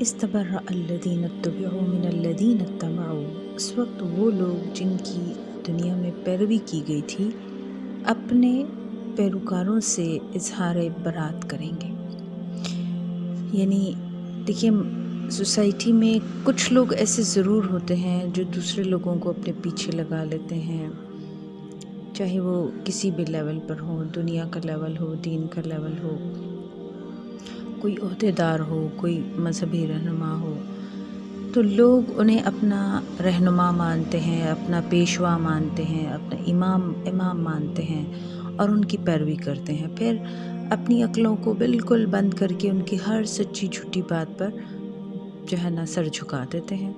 استبرأ الذین اتبعوا من الذین اتبعوا، اس وقت وہ لوگ جن کی دنیا میں پیروی کی گئی تھی اپنے پیروکاروں سے اظہار برات کریں گے۔ یعنی دیکھیے، سوسائٹی میں کچھ لوگ ایسے ضرور ہوتے ہیں جو دوسرے لوگوں کو اپنے پیچھے لگا لیتے ہیں، چاہے وہ کسی بھی لیول پر ہو، دنیا کا لیول ہو، دین کا لیول ہو، کوئی عہدیدار ہو، کوئی مذہبی رہنما ہو، تو لوگ انہیں اپنا رہنما مانتے ہیں، اپنا پیشوا مانتے ہیں، اپنا امام مانتے ہیں اور ان کی پیروی کرتے ہیں۔ پھر اپنی عقلوں کو بالکل بند کر کے ان کی ہر سچی جھوٹی بات پر جو ہے نا سر جھکا دیتے ہیں۔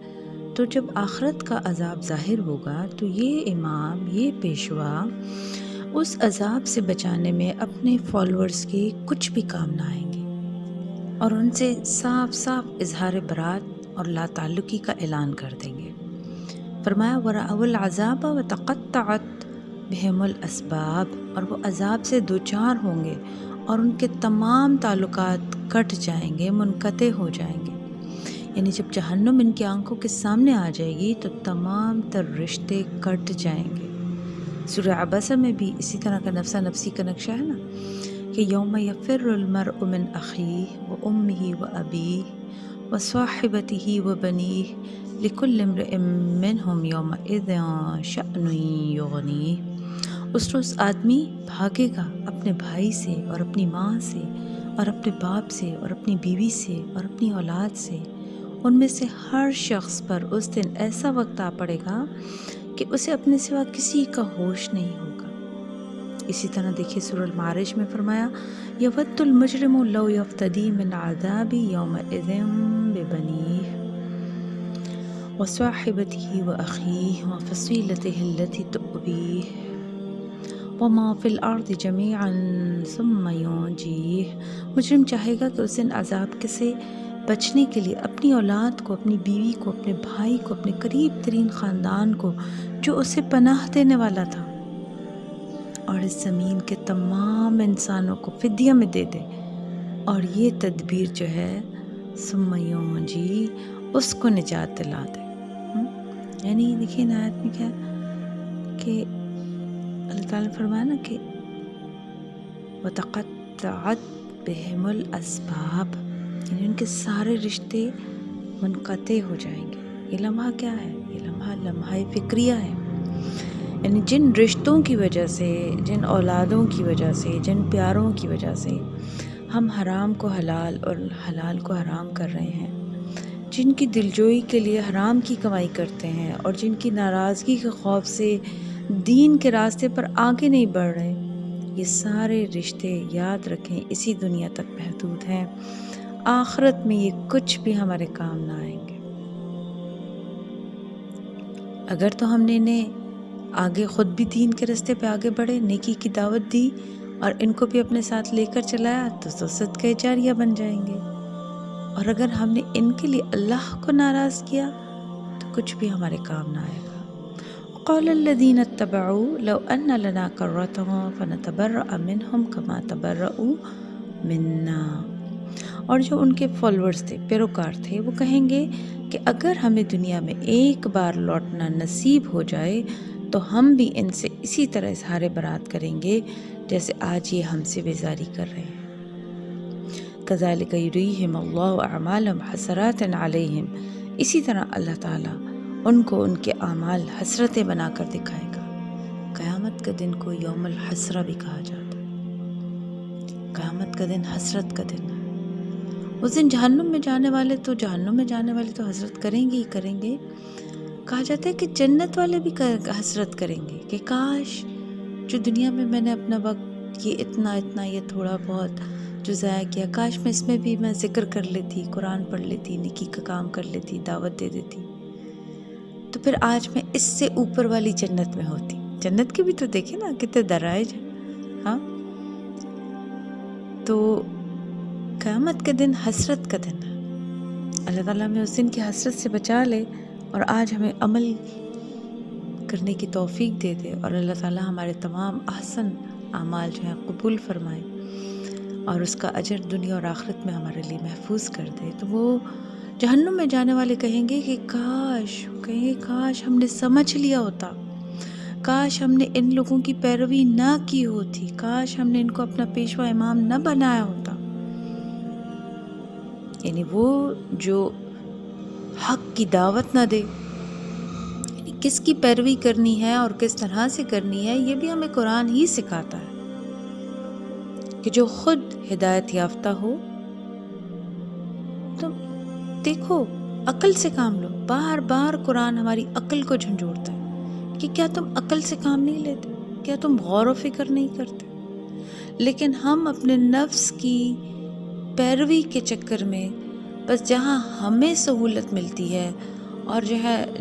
تو جب آخرت کا عذاب ظاہر ہوگا تو یہ امام، یہ پیشوا اس عذاب سے بچانے میں اپنے فالورز کے کچھ بھی کام نہ آئیں گے اور ان سے صاف صاف اظہار برات اور لا تعلقی کا اعلان کر دیں گے۔ فرمایا وَرَأَوُا الْعَذَابَ وَتَقَطَّعَتْ بِهِمُ الْأَسْبَابُ، اور وہ عذاب سے دوچار ہوں گے اور ان کے تمام تعلقات کٹ جائیں گے، منقطع ہو جائیں گے۔ یعنی جب جہنم ان کی آنکھوں کے سامنے آ جائے گی تو تمام تر رشتے کٹ جائیں گے۔ سورہ عبسہ میں بھی اسی طرح کا نفسا نفسی کا نقشہ ہے نا، کہ یوم یفر المرء من اخیہ و امہ و ابیہ و صاحبتہ و بنیہ لکل امرئ منہم یومئذ شأن یغنیہ۔ اس روز آدمی بھاگے گا اپنے بھائی سے اور اپنی ماں سے اور اپنے باپ سے اور اپنی بیوی سے اور اپنی اولاد سے۔ ان میں سے ہر شخص پر اس دن ایسا وقت آ پڑے گا کہ اسے اپنے سوا کسی کا ہوش نہیں ہوگا۔ اسی طرح دیکھیے سورہ المعارج میں فرمایا یود المجرم لو یفتدی من عذاب یومئذ ببنیہ وصاحبتہ واخیہ وفصیلتہ التی تؤویہ وما فی الارض جمیعا ثم ینجیہ۔ مجرم چاہے گا کہ اس دن عذاب سے بچنے کے لیے اپنی اولاد کو، اپنی بیوی کو، اپنے بھائی کو، اپنے قریب ترین خاندان کو جو اسے پناہ دینے والا تھا، اور اس زمین کے تمام انسانوں کو فدیہ میں دے دے، اور یہ تدبیر جو ہے ثم ینجی، اس کو نجات دلا دے۔ یعنی دیکھیں آیت میں کیا کہ اللہ تعالیٰ نے فرمایا نا کہ وَتَقَطَّعَتْ بِهِمُ الْأَسْبَابُ، یعنی ان کے سارے رشتے منقطع ہو جائیں گے۔ یہ لمحہ کیا ہے؟ یہ لمحہ فکریہ ہے۔ یعنی جن رشتوں کی وجہ سے، جن اولادوں کی وجہ سے، جن پیاروں کی وجہ سے ہم حرام کو حلال اور حلال کو حرام کر رہے ہیں، جن کی دلجوئی کے لیے حرام کی کمائی کرتے ہیں اور جن کی ناراضگی کے خوف سے دین کے راستے پر آگے نہیں بڑھ رہے، یہ سارے رشتے یاد رکھیں اسی دنیا تک محدود ہیں، آخرت میں یہ کچھ بھی ہمارے کام نہ آئیں گے۔ اگر تو ہم نے انہیں آگے خود بھی دین کے راستے پہ آگے بڑھے، نیکی کی دعوت دی اور ان کو بھی اپنے ساتھ لے کر چلایا تو صدقہ جاریہ بن جائیں گے، اور اگر ہم نے ان کے لیے اللہ کو ناراض کیا تو کچھ بھی ہمارے کام نہ آئے گا۔ قال الذين اتبعوا لو ان لنا كرة فنتبرأ منهم كما تبرؤوا منا، اور جو ان کے فالورز تھے، پیروکار تھے، وہ کہیں گے کہ اگر ہمیں دنیا میں ایک بار لوٹنا نصیب ہو جائے تو ہم بھی ان سے اسی طرح اظہار برات کریں گے جیسے آج یہ ہم سے بیزاری کر رہے ہیں۔ كذلك يريهم الله أعمالهم حسرات عليهم، اسی طرح اللہ تعالیٰ ان کو ان کے اعمال حسرتیں بنا کر دکھائے گا۔ قیامت کا دن کو یوم الحسرہ بھی کہا جاتا ہے۔ قیامت کا دن حسرت کا دن ہے۔ اس دن جہنم میں جانے والے تو حسرت کریں گے ہی کریں گے۔ کہا جاتا ہے کہ جنت والے بھی حسرت کریں گے کہ کاش جو دنیا میں میں نے اپنا وقت یہ اتنا یہ تھوڑا بہت جو ضائع کیا، کاش میں اس میں بھی میں ذکر کر لیتی، قرآن پڑھ لیتی، نیکی کا کام کر لیتی، دعوت دے دیتی، تو پھر آج میں اس سے اوپر والی جنت میں ہوتی۔ جنت کے بھی تو دیکھیں نا کتنے درائج ہیں، ہاں۔ تو قیامت کا دن حسرت کا دن ہے۔ اللہ تعالیٰ ہمیں اس دن کی حسرت سے بچا لے اور آج ہمیں عمل کرنے کی توفیق دے دے، اور اللہ تعالیٰ ہمارے تمام احسن اعمال جو ہیں قبول فرمائے اور اس کا اجر دنیا اور آخرت میں ہمارے لیے محفوظ کر دے۔ تو وہ جہنم میں جانے والے کہیں گے کہ کاش ہم نے سمجھ لیا ہوتا، کاش ہم نے ان لوگوں کی پیروی نہ کی ہوتی، کاش ہم نے ان کو اپنا پیشوا امام نہ بنایا ہوتا۔ یعنی وہ جو حق کی دعوت نہ دے، یعنی کس کی پیروی کرنی ہے اور کس طرح سے کرنی ہے، یہ بھی ہمیں قرآن ہی سکھاتا ہے کہ جو خود ہدایت یافتہ ہو تو دیکھو عقل سے کام لو۔ بار بار قرآن ہماری عقل کو جھنجھوڑتا ہے کہ کیا تم عقل سے کام نہیں لیتے، کیا تم غور و فکر نہیں کرتے؟ لیکن ہم اپنے نفس کی پیروی کے چکر میں بس جہاں ہمیں سہولت ملتی ہے اور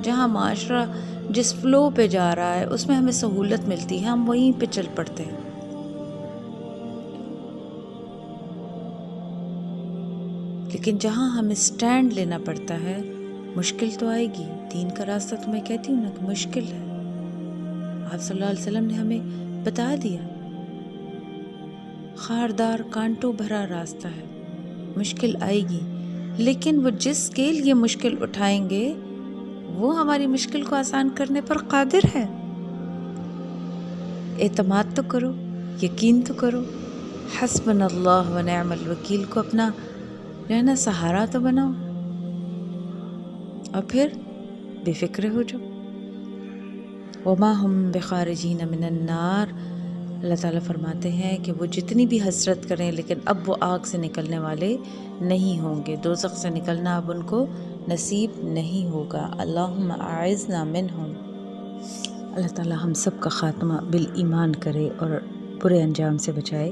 جہاں معاشرہ جس فلو پہ جا رہا ہے اس میں ہمیں سہولت ملتی ہے، ہم وہیں پہ چل پڑتے ہیں۔ لیکن جہاں ہمیں سٹینڈ لینا پڑتا ہے، مشکل تو آئے گی۔ دین کا راستہ تو میں کہتی ہوں نا کہ مشکل ہے۔ آپ صلی اللہ علیہ وسلم نے ہمیں بتا دیا، خاردار کانٹوں بھرا راستہ ہے، مشکل آئے گی، لیکن وہ جس کے لیے مشکل اٹھائیں گے وہ ہماری مشکل کو آسان کرنے پر قادر ہے۔ اعتماد تو کرو، یقین تو کرو، حسبنا اللہ و نعم الوکیل کو اپنا سہارا تو بناؤ، اور پھر بے فکر ہو جاؤ۔ وما ہم بخارجین من النار، اللہ تعالیٰ فرماتے ہیں کہ وہ جتنی بھی حسرت کریں لیکن اب وہ آگ سے نکلنے والے نہیں ہوں گے، دوزخ سے نکلنا اب ان کو نصیب نہیں ہوگا۔ اللہم اعذنا منہم۔ اللہ تعالیٰ ہم سب کا خاتمہ بالایمان کرے اور برے انجام سے بچائے۔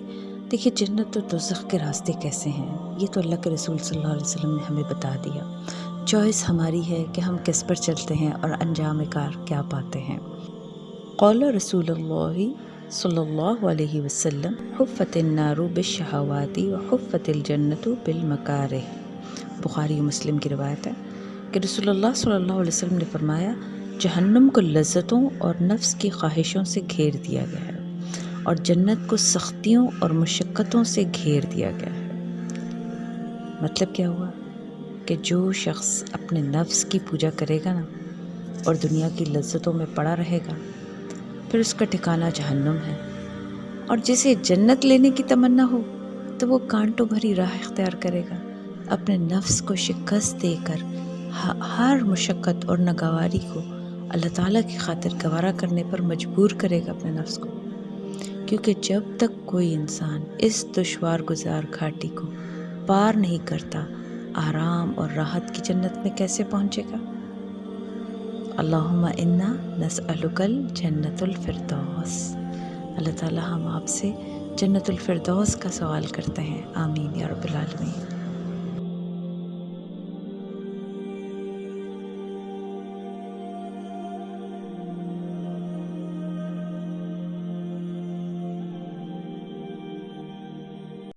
دیکھیے جنت و دوزخ کے راستے کیسے ہیں، یہ تو اللہ کے رسول صلی اللہ علیہ وسلم نے ہمیں بتا دیا۔ چوائس ہماری ہے کہ ہم کس پر چلتے ہیں اور انجام کار کیا پاتے ہیں۔ قول رسول اللہ صلی اللہ علیہ وسلم حفت النار بالشہوات وحفت الجنت بالمکارہ۔ بخاری و مسلم کی روایت ہے کہ رسول اللہ صلی اللہ علیہ وسلم نے فرمایا، جہنم کو لذتوں اور نفس کی خواہشوں سے گھیر دیا گیا ہے اور جنت کو سختیوں اور مشقتوں سے گھیر دیا گیا ہے۔ مطلب کیا ہوا کہ جو شخص اپنے نفس کی پوجا کرے گا نا اور دنیا کی لذتوں میں پڑا رہے گا، پھر اس کا ٹھکانہ جہنم ہے، اور جسے جنت لینے کی تمنا ہو تو وہ کانٹوں بھری راہ اختیار کرے گا، اپنے نفس کو شکست دے کر ہر مشقت اور ناگواری کو اللہ تعالیٰ کی خاطر گوارا کرنے پر مجبور کرے گا اپنے نفس کو۔ کیونکہ جب تک کوئی انسان اس دشوار گزار گھاٹی کو پار نہیں کرتا، آرام اور راحت کی جنت میں کیسے پہنچے گا؟ اللہم انا نسألک الجنت الفردوس۔ اللہ تعالیٰ ہم آپ سے جنت الفردوس کا سوال کرتے ہیں، آمین یا رب العالمین۔